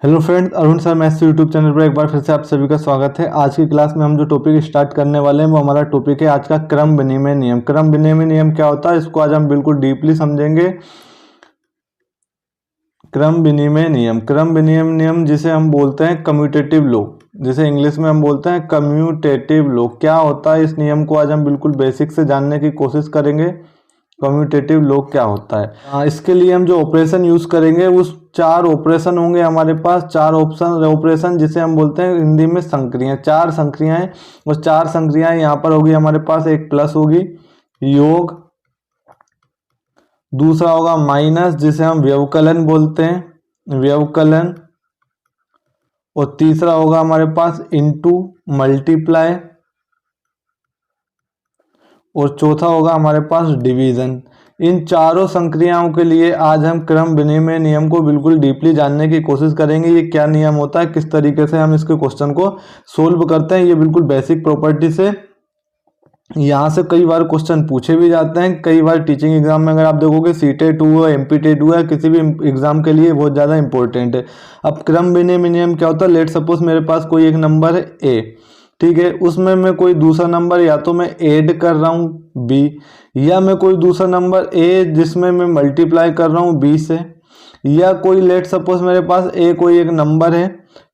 Hello friends, Arun sir maths YouTube channel पर एक बार फिर से आप सभी का स्वागत है। आज की क्लास में हम जो टॉपिक स्टार्ट करने वाले हैं वो हमारा टॉपिक है आज का क्रम विनिमय नियम। क्रम विनिमय नियम क्या होता है, इसको आज हम बिल्कुल डीपली समझेंगे। क्रम विनिमय नियम, क्रम विनिमय नियम जिसे हम बोलते हैं कम्यूटेटिव लॉ, जिसे इंग्लिश में हम बोलते हैं कम्यूटेटिव लॉ। क्या होता है इस नियम को आज हम बिल्कुल बेसिक से जानने की कोशिश करेंगे। कम्यूटेटिव लॉ क्या होता है, इसके लिए हम जो ऑपरेशन यूज करेंगे उस 4 ऑपरेशन होंगे हमारे पास। 4 ऑपरेशन जिसे हम बोलते हैं हिंदी में संक्रियाएं। 4 संक्रियाएं और 4 संक्रियाएं यहाँ पर होगी हमारे पास। एक प्लस होगी योग, दूसरा होगा माइनस जिसे हम व्यवकलन बोलते हैं, व्यवकलन, और तीसरा होगा हमारे पास इनटू, मल्टीप्लाई, और चौथा होगा हमारे पास डिवीजन। इन चारों संक्रियाओं के लिए आज हम क्रम विनिमय नियम को बिल्कुल डीपली जानने की कोशिश करेंगे। ये क्या नियम होता है, किस तरीके से हम इसके क्वेश्चन को सोल्व करते हैं, ये बिल्कुल बेसिक प्रॉपर्टी से। यहाँ से कई बार क्वेश्चन पूछे भी जाते हैं। कई बार टीचिंग एग्जाम में अगर आप देखोगे सीटेट हुआ, एमपीटेट हुआ, किसी भी एग्जाम के लिए बहुत ज़्यादा इंपॉर्टेंट है। अब क्रम विनिमय नियम क्या होता है, लेट सपोज मेरे पास कोई एक नंबर है ए, ठीक है, उसमें मैं कोई दूसरा नंबर या तो मैं ऐड कर रहा हूँ बी, या मैं कोई दूसरा नंबर ए जिसमें मैं मल्टीप्लाई कर रहा हूँ बी से, या कोई लेट सपोज मेरे पास ए कोई एक नंबर है,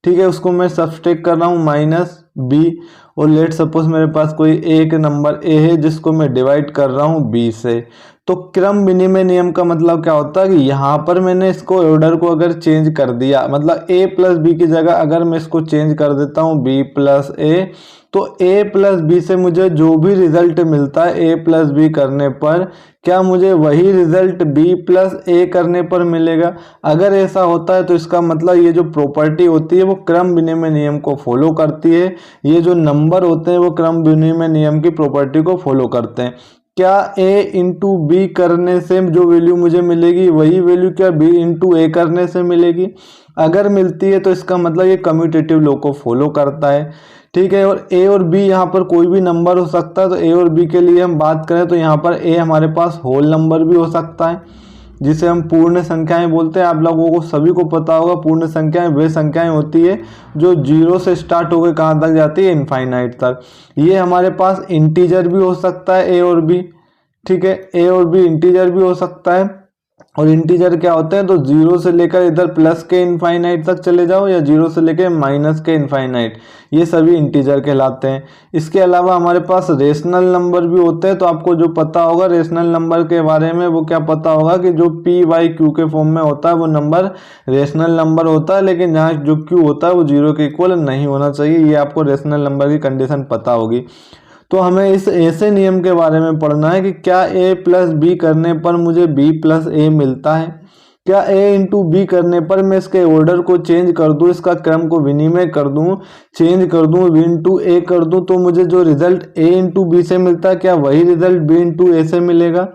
ठीक है, उसको मैं सब्सट्रैक्ट कर रहा हूँ माइनस बी, और लेट सपोज मेरे पास कोई एक नंबर ए है जिसको मैं डिवाइड कर रहा हूँ बी से। तो क्रम विनिमय नियम का मतलब क्या होता है कि यहाँ पर मैंने इसको ऑर्डर को अगर चेंज कर दिया, मतलब ए प्लस बी की जगह अगर मैं इसको चेंज कर देता हूँ बी प्लस ए, तो ए प्लस बी से मुझे जो भी रिजल्ट मिलता है ए प्लस बी करने पर, क्या मुझे वही रिजल्ट बी प्लस ए करने पर मिलेगा। अगर ऐसा होता है तो इसका मतलब ये जो प्रॉपर्टी होती है वो क्रम विनिमय नियम को फॉलो करती है। ये जो नंबर होते हैं वो क्रम विनिमय नियम की प्रॉपर्टी को फॉलो करते हैं। क्या ए इंटू बी करने से जो वैल्यू मुझे मिलेगी वही वैल्यू क्या बी इंटू ए करने से मिलेगी। अगर मिलती है तो इसका मतलब ये कम्यूटेटिव लॉ को फॉलो करता है, ठीक है। और ए और बी यहाँ पर कोई भी नंबर हो सकता है, तो ए और बी के लिए हम बात करें तो यहाँ पर ए हमारे पास होल नंबर भी हो सकता है, जिसे हम पूर्ण संख्याएं बोलते हैं। आप लोगों को सभी को पता होगा पूर्ण संख्याएं वे संख्याएं होती है जो 0 से स्टार्ट होकर कहाँ तक जाती है, इनफाइनाइट तक। ये हमारे पास इंटीजर भी हो सकता है ए और बी, ठीक है, ए और बी इंटीजर भी हो सकता है। और इंटीजर क्या होते हैं, तो 0 से लेकर इधर प्लस के इनफाइनाइट तक चले जाओ, या 0 से लेकर माइनस के इनफाइनाइट, ये सभी इंटीजर कहलाते हैं। इसके अलावा हमारे पास रेशनल नंबर भी होते हैं। तो आपको जो पता होगा रेशनल नंबर के बारे में, वो क्या पता होगा कि जो पी वाई क्यू के फॉर्म में होता है वो नंबर रेशनल नंबर होता है, लेकिन जहाँ जो क्यू होता है वो 0 के इक्वल नहीं होना चाहिए। ये आपको रेशनल नंबर की कंडीशन पता होगी। तो हमें इस ऐसे नियम के बारे में पढ़ना है कि क्या ए प्लस बी करने पर मुझे बी प्लस ए मिलता है। क्या ए इंटू बी करने पर मैं इसके ऑर्डर को चेंज कर दूं, इसका क्रम को विनिमय कर दूं, चेंज कर दूं, बी इंटू ए कर दूं, तो मुझे जो रिजल्ट ए इंटू बी से मिलता है क्या वही रिजल्ट बी इंटू ए से मिलेगा।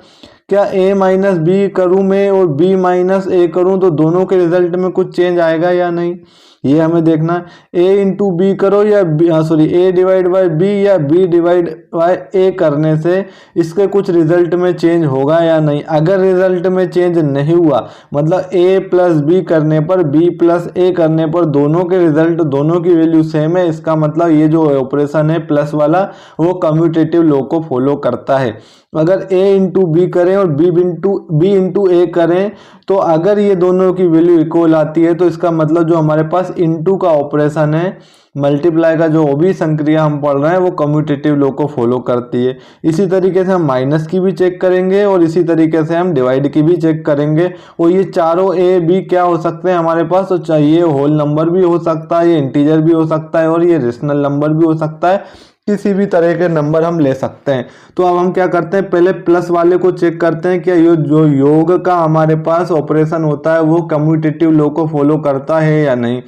क्या ए माइनस बी करूं मैं और बी माइनस ए करूं तो दोनों के रिजल्ट में कुछ चेंज आएगा या नहीं, ये हमें देखना है। ए इंटू बी करो या ए डिवाइड बाई बी या बी डिवाइड बाई ए करने से इसके कुछ रिजल्ट में चेंज होगा या नहीं। अगर रिजल्ट में चेंज नहीं हुआ, मतलब ए प्लस बी करने पर बी प्लस ए करने पर दोनों के रिजल्ट, दोनों की वैल्यू सेम है, इसका मतलब ये जो ऑपरेशन है प्लस वाला वो कम्यूटेटिव लॉ को फॉलो करता है। अगर ए इंटू बी करें और बी इंटू ए करें, तो अगर ये दोनों की वैल्यू इक्वल आती है तो इसका मतलब जो हमारे पास इनटू का ऑपरेशन है, मल्टीप्लाई का जो भी संक्रिया हम पढ़ रहे हैं वो कम्यूटेटिव लॉ को फॉलो करती है। इसी तरीके से हम माइनस की भी चेक करेंगे और इसी तरीके से हम डिवाइड की भी चेक करेंगे। और ये चारों ए बी क्या हो सकते हैं हमारे पास, तो चाहिए होल नंबर भी हो सकता है, ये इंटीजर भी हो सकता है, और ये रेशनल नंबर भी हो सकता है, किसी भी तरह के नंबर हम ले सकते हैं। तो अब हम क्या करते हैं, पहले प्लस वाले को चेक करते हैं क्या ये जो योग का हमारे पास ऑपरेशन होता है वो कम्यूटेटिव लॉ को फॉलो करता है या नहीं।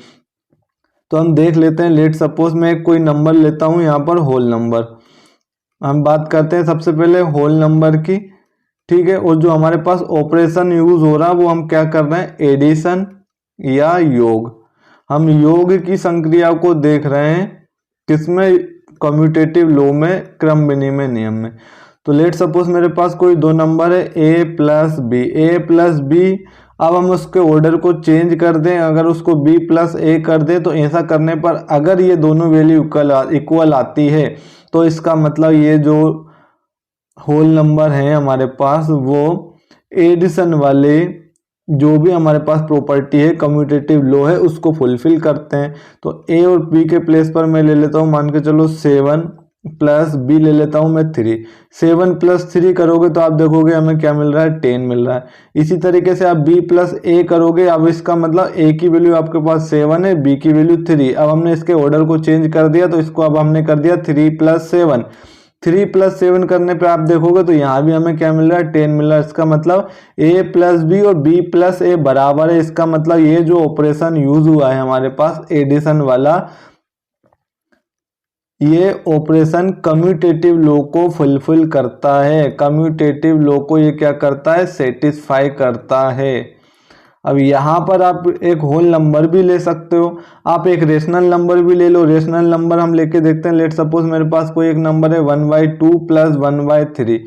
तो हम देख लेते हैं। लेट सपोज मैं कोई नंबर लेता हूं यहाँ पर होल नंबर। हम बात करते हैं सबसे पहले होल नंबर की, ठीक है। और जो हमारे पास ऑपरेशन यूज हो रहा है वो हम क्या कर रहे हैं, एडिशन या योग। हम योग की संक्रिया को देख रहे हैं किसमें, कम्यूटेटिव लॉ में, क्रम विनिमय नियम में। तो लेट सपोज मेरे पास कोई दो नंबर है ए प्लस बी अब हम उसके ऑर्डर को चेंज कर दें, अगर उसको b प्लस ए कर दें, तो ऐसा करने पर अगर ये दोनों वैल्यू इक्वल आती है तो इसका मतलब ये जो होल नंबर है हमारे पास वो एडिशन वाले जो भी हमारे पास प्रॉपर्टी है कम्यूटेटिव लॉ है उसको फुलफिल करते हैं। तो ए और बी के प्लेस पर मैं ले लेता हूँ, मान के चलो 7 प्लस बी ले लेता हूँ मैं 3। 7 प्लस 3 करोगे तो आप देखोगे हमें क्या मिल रहा है, 10 मिल रहा है। इसी तरीके से आप b प्लस ए करोगे, अब इसका मतलब a की वैल्यू आपके पास 7 है, b की वैल्यू 3। अब हमने इसके ऑर्डर को चेंज कर दिया तो इसको अब हमने कर दिया 3 प्लस 7। 3 प्लस 7 करने पे आप देखोगे तो यहाँ भी हमें क्या मिल रहा है, 10 मिल रहा है। इसका मतलब a प्लस बी और b प्लस ए बराबर है। इसका मतलब ये जो ऑपरेशन यूज हुआ है हमारे पास एडिशन वाला, ये ऑपरेशन कम्यूटेटिव लॉ को फुलफिल करता है। कम्यूटेटिव लॉ को ये क्या करता है, सेटिस्फाई करता है। अब यहाँ पर आप एक होल नंबर भी ले सकते हो, आप एक रेशनल नंबर भी ले लो। रेशनल नंबर हम लेके देखते हैं। लेट सपोज मेरे पास कोई एक नंबर है 1/2 प्लस 1/3।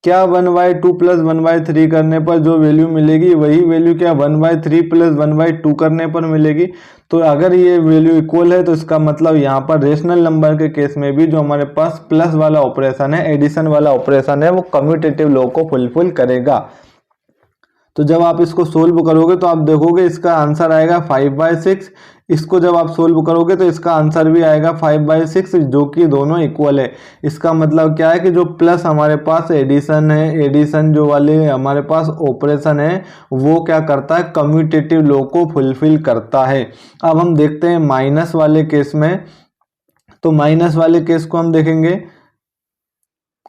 क्या 1/2 प्लस 1/3 करने पर जो वैल्यू मिलेगी वही वैल्यू क्या 1/3 प्लस 1/2 करने पर मिलेगी। तो अगर ये वैल्यू इक्वल है तो इसका मतलब यहाँ पर रेशनल नंबर के केस में भी जो हमारे पास प्लस वाला ऑपरेशन है, एडिशन वाला ऑपरेशन है, वो कम्यूटेटिव लॉ को फुलफिल करेगा। तो जब आप इसको सोल्व करोगे तो आप देखोगे इसका आंसर आएगा 5/6। इसको जब आप सोल्व करोगे तो इसका आंसर भी आएगा 5/6, जो कि दोनों इक्वल है। इसका मतलब क्या है कि जो प्लस हमारे पास एडिशन है, एडिशन जो वाले हमारे पास ऑपरेशन है वो क्या करता है, कम्यूटेटिव लॉ को फुलफिल करता है। अब हम देखते हैं माइनस वाले केस में। तो माइनस वाले केस को हम देखेंगे।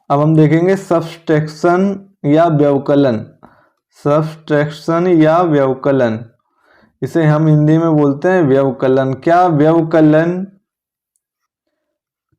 अब हम देखेंगे सब्सट्रैक्शन या व्यवकलन। सब्सट्रैक्शन या व्यवकलन, इसे हम हिंदी में बोलते हैं व्यवकलन। क्या व्यवकलन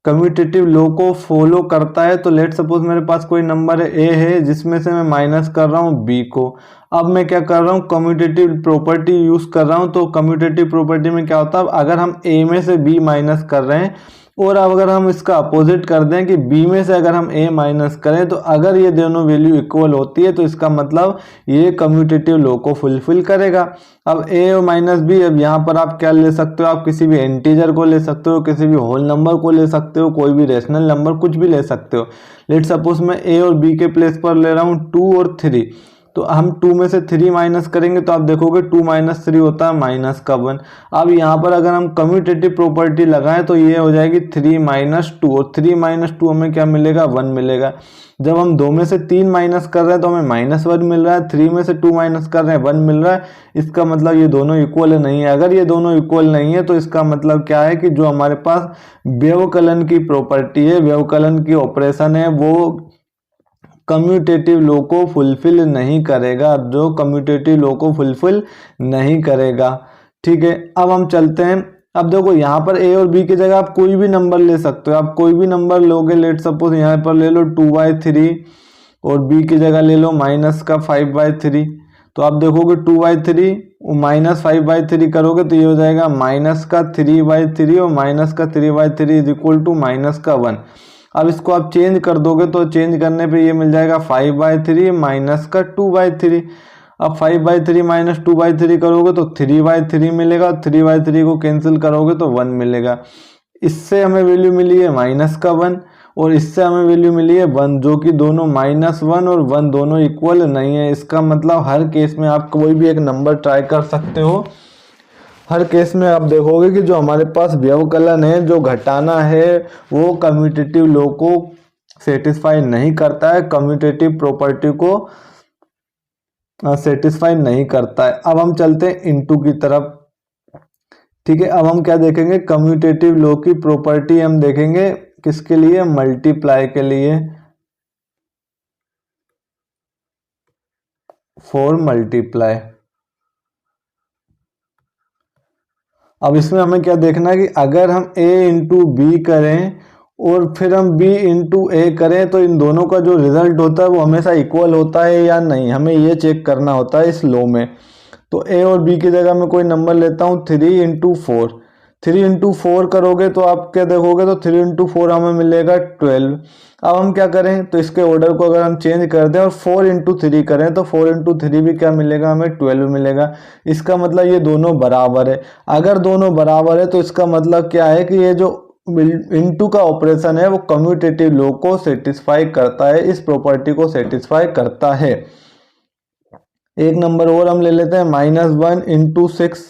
कम्यूटेटिव लॉ को फॉलो करता है। तो लेट सपोज मेरे पास कोई नंबर ए है जिसमें से मैं माइनस कर रहा हूँ बी को। अब मैं क्या कर रहा हूँ, कम्यूटेटिव प्रॉपर्टी यूज कर रहा हूँ। तो कम्यूटेटिव प्रॉपर्टी में क्या होता है, अगर हम ए में से बी माइनस कर रहे हैं और अब अगर हम इसका अपोजिट कर दें कि b में से अगर हम a माइनस करें, तो अगर ये दोनों वैल्यू इक्वल होती है तो इसका मतलब ये कम्यूटेटिव लॉ को फुलफिल करेगा। अब a और माइनस बी, अब यहाँ पर आप क्या ले सकते हो, आप किसी भी इंटीजर को ले सकते हो, किसी भी होल नंबर को ले सकते हो, कोई भी रेशनल नंबर, कुछ भी ले सकते हो। लेट सपोज मैं a और b के प्लेस पर ले रहा हूँ 2 और 3। तो हम 2 में से 3 माइनस करेंगे तो आप देखोगे 2 माइनस 3 होता है माइनस का 1। अब यहाँ पर अगर हम कम्यूटेटिव प्रॉपर्टी लगाएं तो ये हो जाएगी 3 माइनस 2, और 3 माइनस 2 हमें क्या मिलेगा, 1 मिलेगा। जब हम 2 में से 3 माइनस कर रहे हैं तो हमें -1 मिल रहा है, 3 में से 2 माइनस कर रहे हैं 1 मिल रहा है। इसका मतलब ये दोनों इक्वल नहीं है। अगर ये दोनों इक्वल नहीं है तो इसका मतलब क्या है कि जो हमारे पास व्यवकलन की प्रॉपर्टी है, व्यवकलन की ऑपरेशन है, वो कम्यूटेटिव लॉ को फुलफिल नहीं करेगा, जो कम्यूटेटिव लॉ को फुलफिल नहीं करेगा। ठीक है, अब हम चलते हैं। अब देखो यहाँ पर a और b की जगह आप कोई भी नंबर ले सकते हो। आप कोई भी नंबर लोगे, लेट सपोज यहाँ पर ले लो 2/3 और b की जगह ले लो माइनस का 5/3। तो आप देखोगे 2/3 माइनस 5/3 करोगे तो ये हो जाएगा माइनस का 3/3 और माइनस का 3/3 इज इक्वल टू माइनस का 1। अब इसको आप चेंज कर दोगे तो चेंज करने पे ये मिल जाएगा 5/3 माइनस का 2/3। अब 5/3 माइनस 2/3 करोगे तो 3/3 मिलेगा, 3/3 को कैंसिल करोगे तो 1 मिलेगा। इससे हमें वैल्यू मिली है माइनस का 1 और इससे हमें वैल्यू मिली है 1, जो कि दोनों -1 और 1 दोनों इक्वल नहीं है। इसका मतलब हर केस में आप कोई भी एक नंबर ट्राई कर सकते हो। हर केस में आप देखोगे कि जो हमारे पास व्यवकलन है, जो घटाना है, वो कम्यूटेटिव लॉ को सेटिस्फाई नहीं करता है, कम्यूटेटिव प्रॉपर्टी को सेटिस्फाई नहीं करता है। अब हम चलते हैं इनटू की तरफ। ठीक है, अब हम क्या देखेंगे, कम्यूटेटिव लॉ की प्रॉपर्टी हम देखेंगे किसके लिए, मल्टीप्लाई के लिए, फॉर मल्टीप्लाई। अब इसमें हमें क्या देखना है कि अगर हम a इंटू बी करें और फिर हम b इंटू ए करें तो इन दोनों का जो रिजल्ट होता है वो हमेशा इक्वल होता है या नहीं, हमें ये चेक करना होता है इस लॉ में। तो a और b की जगह मैं कोई नंबर लेता हूँ 3 इंटू 4। 3 इंटू 4 करोगे तो आप क्या देखोगे, तो 3 इंटू 4 हमें मिलेगा 12। अब हम क्या करें, तो इसके ऑर्डर को अगर हम चेंज कर दें और 4 इंटू 3 करें तो 4 इंटू 3 भी क्या मिलेगा, हमें 12 मिलेगा। इसका मतलब ये दोनों बराबर है। अगर दोनों बराबर है तो इसका मतलब क्या है कि ये जो इनटू का ऑपरेशन है वो कम्यूटेटिव लॉ को सेटिस्फाई करता है, इस प्रॉपर्टी को सेटिस्फाई करता है। एक नंबर और हम ले लेते हैं, -1 इंटू 6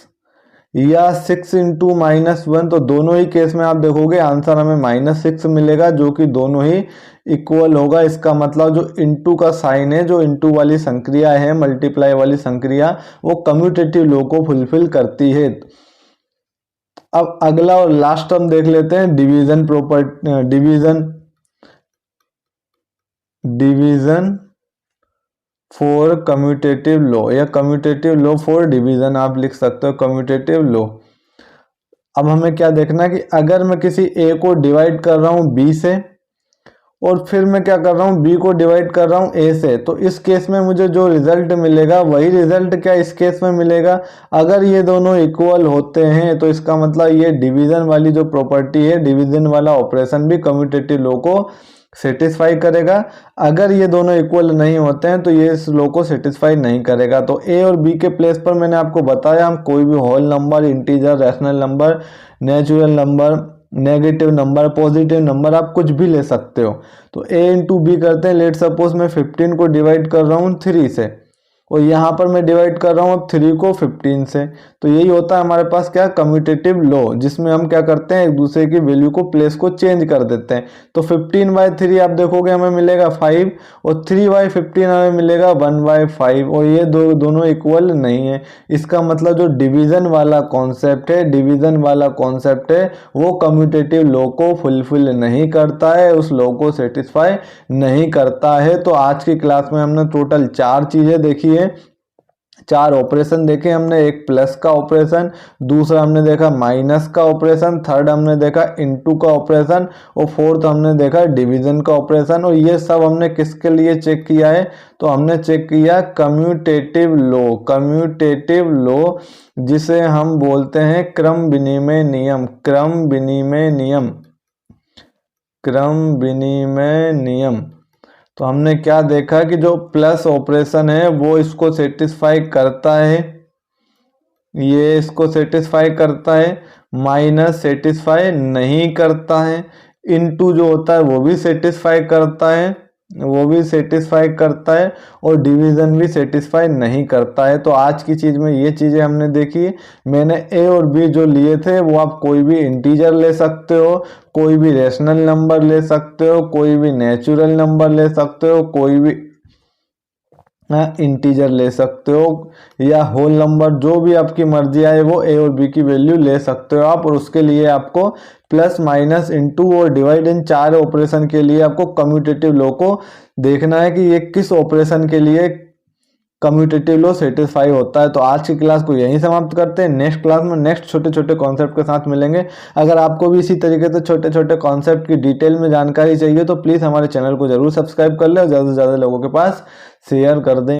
या 6 इंटू -1। तो दोनों ही केस में आप देखोगे आंसर हमें -6 मिलेगा, जो कि दोनों ही इक्वल होगा। इसका मतलब जो इंटू का साइन है, जो इंटू वाली संक्रिया है, मल्टीप्लाई वाली संक्रिया, वो कम्यूटेटिव लॉ को फुलफिल करती है। अब अगला और लास्ट हम देख लेते हैं डिवीजन फॉर कम्यूटेटिव लॉ, या कम्यूटेटिव लॉ फॉर डिवीजन आप लिख सकते हो, कम्यूटेटिव लॉ। अब हमें क्या देखना है कि अगर मैं किसी ए को डिवाइड कर रहा हूं बी से और फिर मैं क्या कर रहा हूं बी को डिवाइड कर रहा हूं ए से, तो इस केस में मुझे जो रिजल्ट मिलेगा वही रिजल्ट क्या इस केस में मिलेगा। अगर ये दोनों इक्वल होते हैं तो इसका मतलब ये डिवीजन वाली जो प्रॉपर्टी है, डिवीजन वाला ऑपरेशन भी कम्यूटेटिव लॉ को सेटिस्फाई करेगा। अगर ये दोनों इक्वल नहीं होते हैं तो ये इस लॉ को सेटिस्फाई नहीं करेगा। तो ए और बी के प्लेस पर मैंने आपको बताया, हम कोई भी whole number, integer, rational number, natural number, negative number, positive number, आप कुछ भी ले सकते हो। तो ए इंटू बी करते हैं। लेट सपोज मैं 15 को डिवाइड कर रहा हूँ 3 से और यहाँ पर मैं डिवाइड कर रहा हूँ अब 3 को 15 से। तो यही होता है हमारे पास क्या, कम्यूटेटिव लॉ, जिसमें हम क्या करते हैं एक दूसरे की वैल्यू को, प्लेस को चेंज कर देते हैं। तो 15/3 आप देखोगे हमें मिलेगा 5 और 3/15 हमें मिलेगा 1/5 और ये दोनों इक्वल नहीं है। इसका मतलब जो डिवीजन वाला कॉन्सेप्ट है, डिवीजन वाला कॉन्सेप्ट है वो कम्यूटेटिव लॉ को फुलफिल नहीं करता है, उस लॉ को सेटिस्फाई नहीं करता है। तो आज की क्लास में हमने टोटल 4 चीजें देखी है, 4 ऑपरेशन देखे हमने। एक प्लस का ऑपरेशन, दूसरा हमने देखा माइनस का ऑपरेशन, थर्ड हमने देखा इनटू का ऑपरेशन और फोर्थ हमने देखा डिवीजन का ऑपरेशन। और ये सब हमने किसके लिए चेक किया है, तो हमने चेक किया कम्यूटेटिव लॉ, कम्यूटेटिव लॉ जिसे हम बोलते हैं क्रम विनिमय नियम, क्रम विनिमय नियम, क्रम विनिमय नियम। तो हमने क्या देखा कि जो प्लस ऑपरेशन है वो इसको सेटिस्फाई करता है, ये इसको सेटिस्फाई करता है, माइनस सेटिस्फाई नहीं करता है, इनटू जो होता है वो भी सेटिस्फाई करता है, वो भी सेटिस्फाई करता है और डिवीजन भी सेटिस्फाई नहीं करता है। तो आज की चीज में ये चीजें हमने देखी। मैंने ए और बी जो लिए थे वो आप कोई भी इंटीजर ले सकते हो, कोई भी रेशनल नंबर ले सकते हो, कोई भी नेचुरल नंबर ले सकते हो, कोई भी इंटीजर ले सकते हो या होल नंबर, जो भी आपकी मर्जी आए वो ए और बी की वैल्यू ले सकते हो आप। और उसके लिए आपको प्लस, माइनस, इनटू और डिवाइड, इन 4 ऑपरेशन के लिए आपको कम्यूटेटिव लॉ को देखना है कि ये किस ऑपरेशन के लिए कम्यूटेटिव लॉ सेटिस्फाई होता है। तो आज की क्लास को यहीं समाप्त करते हैं। नेक्स्ट क्लास में नेक्स्ट छोटे छोटे कॉन्सेप्ट के साथ मिलेंगे। अगर आपको भी इसी तरीके से छोटे छोटे कॉन्सेप्ट की डिटेल में जानकारी चाहिए तो प्लीज़ हमारे चैनल को जरूर सब्सक्राइब कर लें और ज़्यादा से ज़्यादा लोगों के पास शेयर कर दें।